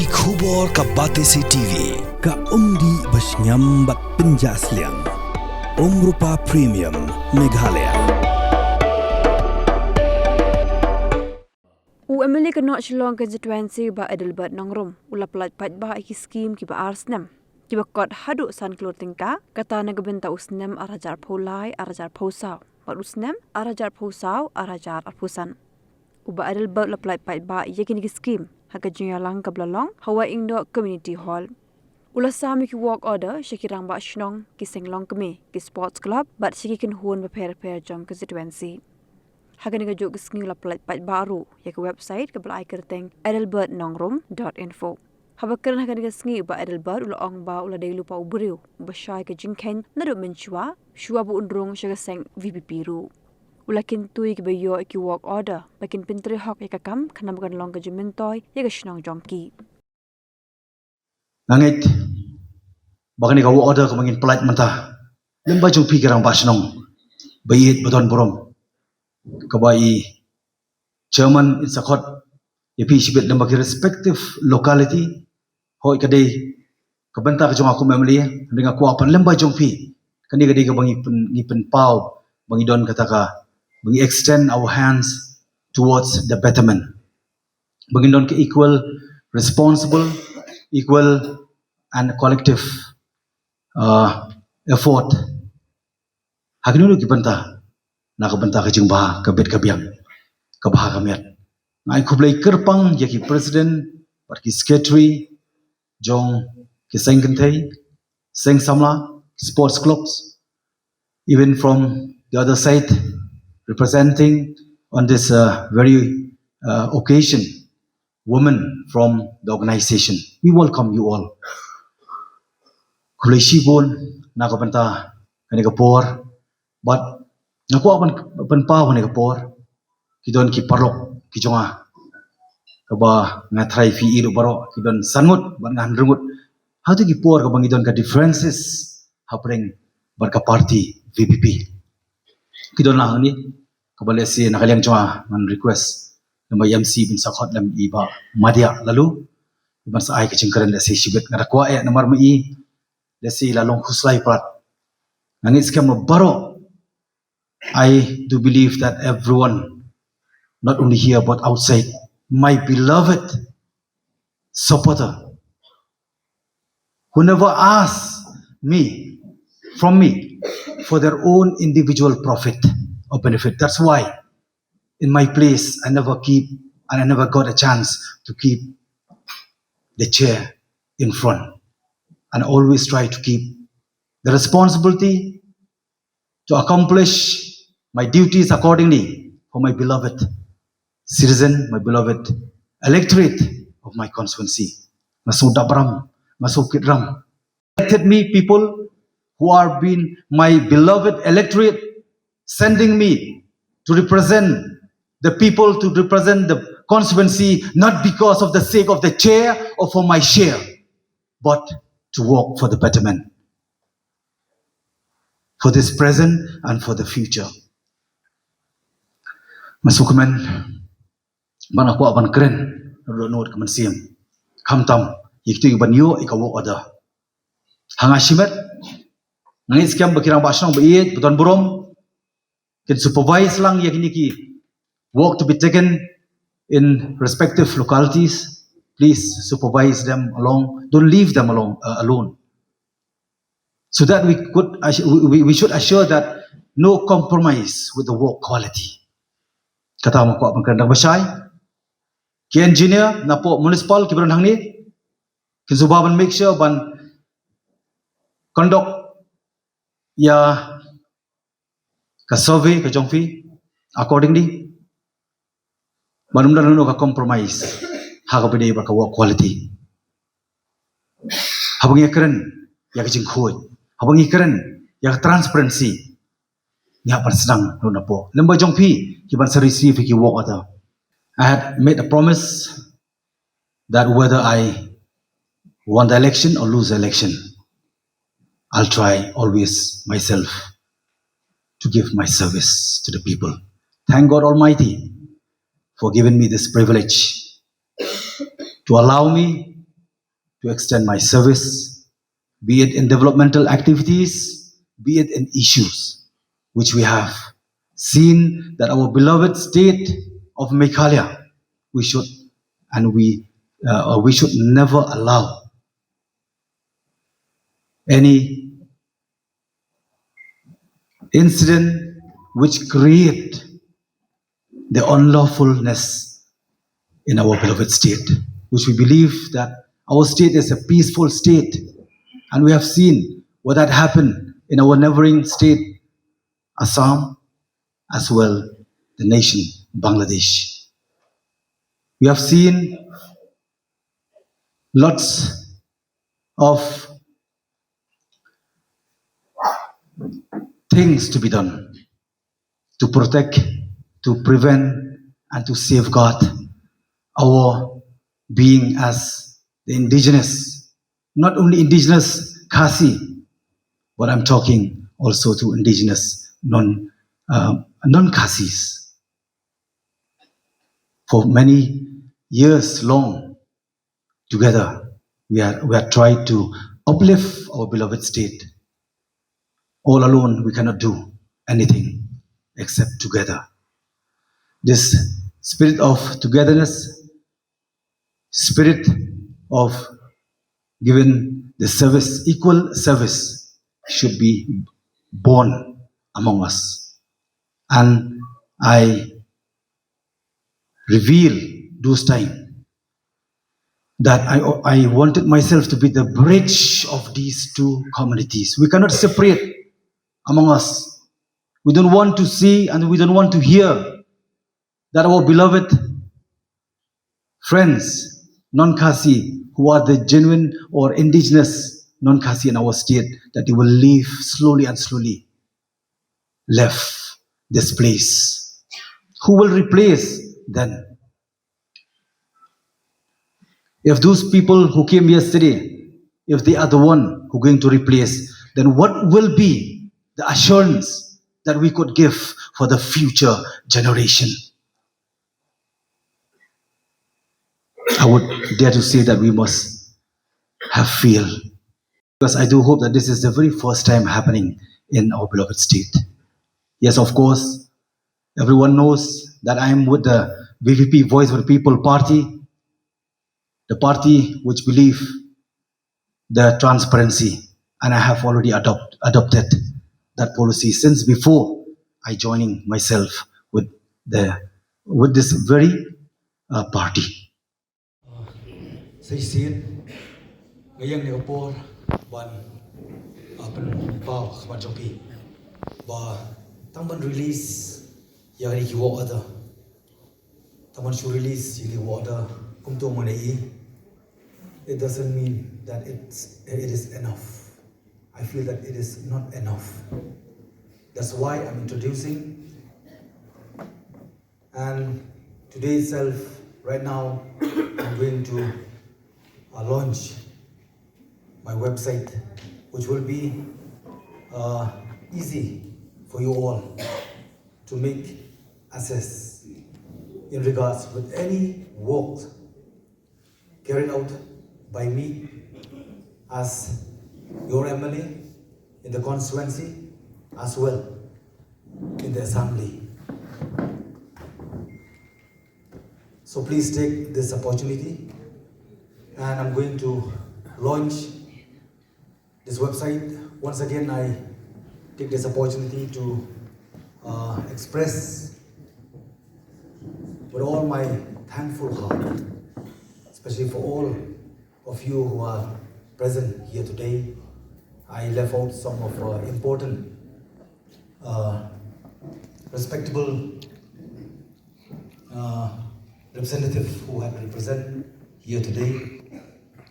Ki khubor ka Batesi TV ka umdi basnyam bat penjaslian Rupa Premium Meghalaya. Emily kena Shnong constituency ba Adelbert Nongrum ulap-lat pat ba iki Skhim Kiba Snem. Kiba kot haduk san Klur tingka kata nagabenta Snem arajar Pyllait arajar Posau. Bat Snem arajar Posau arajar Arpusan. Uba Adelbert lap-lat pat ba yakin iki Skhim haga jingalang kablalong hawa ingdo community hall. Ulas sami ki walk order syakirang ba Shnong ki senglong kemi ki sports club bat syikin huan beper-per jom constituency. Haga ngajuk kesngi lap-lat pat baru ya ke website ke belai kerteng adelbertnongrum.info. Haba keren haga kesngi ba Adelbert ula ong ba ula dai lupa uburiu basyai ke jingken naduk menchua shua bu undrung syaga seng VPP ru. Ula kintui ke bayo ki walk order bakin pintri hok ya kakam kana bukan long ke jementoy ya ke Shnong jongki. Langit bakani ka walk order ke mangin pelat mentah. Lemba jung pikirang ba Shnong. Bayit beton borom. Kabai Chairman in Sakot yapi sibit lembaga respective locality hoi kadai kabanta ka jong aku memeli dengan aku apan lemba jong pi kani kadai ka bangi pen pau bangi don kata ka bangi extend our hands towards the betterment bangi don ke equal responsible equal and collective effort hakinu ki banta na kabanta ka jing bah kabet kabiang kabah kamiat ngai kublai kerpang yaki president barki secretary jong ki sengkenthai seng samla sports clubs even from the other side representing on this very occasion women from the organization, we welcome you all. Kublai shibon na kabanta kani kapor but naku apan pau ni kapor kidon ki parlok ki jonga kaba ngatrai fi iru baro kidon sangut ban ngan rungut hatu ki por kabang idon ka differences hapring barka party VPP kidon lang ni kabale si nakaliang jonga man request nama MC bin Sakot lam iba madia lalu ban sa ai ka cingkaran le si sibet ngarakwa namar mai le si lalong khuslai prat nangis kam baro. I do believe that everyone, not only here but outside, my beloved supporter, who never asked from me, for their own individual profit or benefit. That's why, in my place, I never got a chance to keep the chair in front, and I always try to keep the responsibility to accomplish my duties accordingly for my beloved citizen, my beloved electorate of my constituency. Masudap ram, masukit ram. Elected me people who are being my beloved electorate, sending me to represent the people, to represent the constituency, not because of the sake of the chair or for my share, but to work for the betterment, for this present and for the future. Masukumen bana ko aban kren ronot kaman siam kamtam yiktu banyo ikawo ada hanga shimet ngani skam bakirang basang bait beton borom ken supervise lang yakini ki work to be taken in respective localities. Please supervise them along, don't leave them alone, so that we should assure that no compromise with the work quality. Kata mo ko apang kandang basay ki engineer na po municipal ki beron hangni kin subaban make sure ban conduct ya ka survey ka jongfi accordingly banum dan no ka compromise ha ka bide ba ka work quality habang yakren ya ka jingkhoi habang yakren ya ka transparency nya pan sedang no na po lemba jongpi ki ban sa receive ki walk ata. I had made a promise that whether I won the election or lose the election, I'll try always myself to give my service to the people. Thank God Almighty for giving me this privilege to allow me to extend my service, be it in developmental activities, be it in issues which we have seen that our beloved state of Meghalaya, we should never allow any incident which create the unlawfulness in our beloved state, which we believe that our state is a peaceful state, and we have seen what had happened in our neighboring state, Assam, as well the nation Bangladesh. We have seen lots of things to be done to protect, to prevent, and to safeguard our being as the indigenous, not only indigenous Khasi, but I'm talking also to indigenous non-Khasis. For many years long together, we are trying to uplift our beloved state. All alone, we cannot do anything except together. This spirit of togetherness, spirit of giving the service, equal service, should be born among us. And I reveal those times that I wanted myself to be the bridge of these two communities. We cannot separate among us. We don't want to see and we don't want to hear that our beloved friends, non-Khasi, who are the genuine or indigenous non-Khasi in our state, that they will leave slowly and slowly, left this place. Who will replace them? If those people who came yesterday, if they are the one who are going to replace, then what will be the assurance that we could give for the future generation? I would dare to say that we must have fear, because I do hope that this is the very first time happening in our beloved state. Yes, of course, everyone knows that I am with the VVP, Voice for the People party, the party which believe the transparency, and I have already adopted that policy since before I joining myself with this very party. Say sin, ngayang ni opor ban pen pau khman chopi ba tamban release yari ki wo ada tamban should release yili wo ada kumto monei. It doesn't mean that it is enough. I feel that it is not enough. That's why I'm introducing. And today itself, right now, I'm going to launch my website, which will be easy for you all to make access in regards with any work carried out by me as your MLA in the constituency, as well in the assembly. So please take this opportunity, and I'm going to launch this website. Once again, I take this opportunity to express with all my thankful heart, especially for all of you who are present here today. I left out some of important, respectable representative who had represented here today.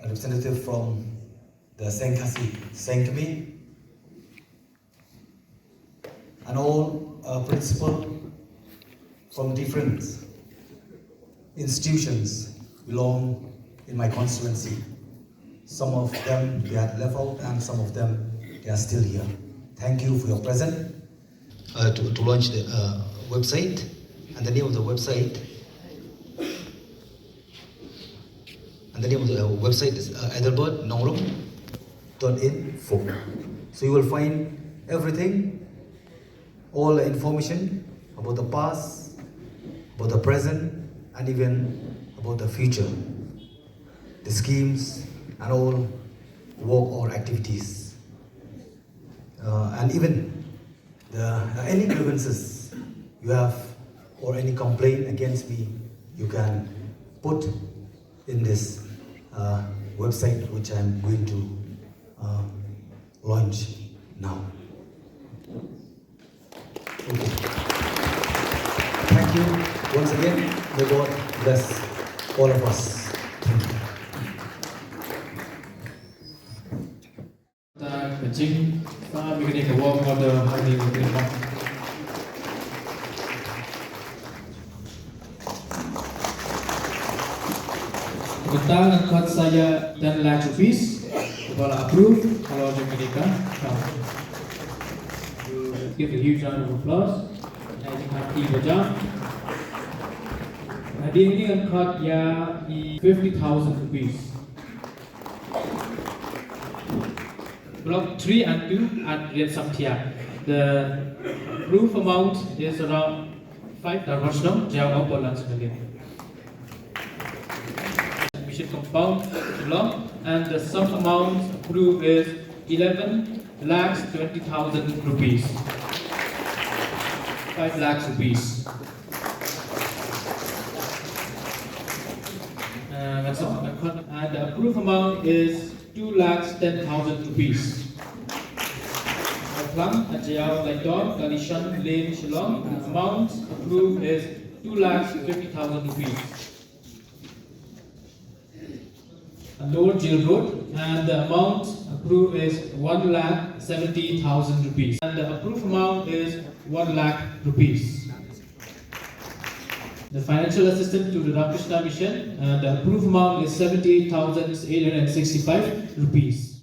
A representative from the Skhim, and all principal from different institutions belong in my constituency. Some of them they had left out, and some of them they are still here. Thank you for your presence. To launch the website, and the name of the website, and the name of the website is Adelbert Nongrum.info. So you will find everything, all the information about the past, about the present, and even about the future, the schemes and all work or activities, and even any grievances you have or any complaint against me, you can put in this website which I'm going to launch now. Okay. Thank you once again. May God bless all of us. Thank you. Kencing, beginning the warm water, having a bit more. Tentang angkat saya dan lagu bis, kalau approve, kalau dia menikah, give a huge round of applause. I think Kiba jam. Hadiah ini angkat ya 50,000 rupees. Block 3 and 2 at Rian Samtia. The proof amount is around 5 Shnong, jauh apa sekali. Mission compound long, and the sum amount approved is 11,20,000 rupees. 5 lakhs rupees. And the approved amount is 2,10,000 rupees. Plum at Jayao Laiton, Kalishan Lane, Shillong. Amount approved is 2,50,000 rupees. Lower Jail Road, and the amount approved is 1,70,000 rupees. And the approved amount is 1 lakh rupees. The financial assistance to the Ramakrishna Mission, the approved amount is 78,865 rupees.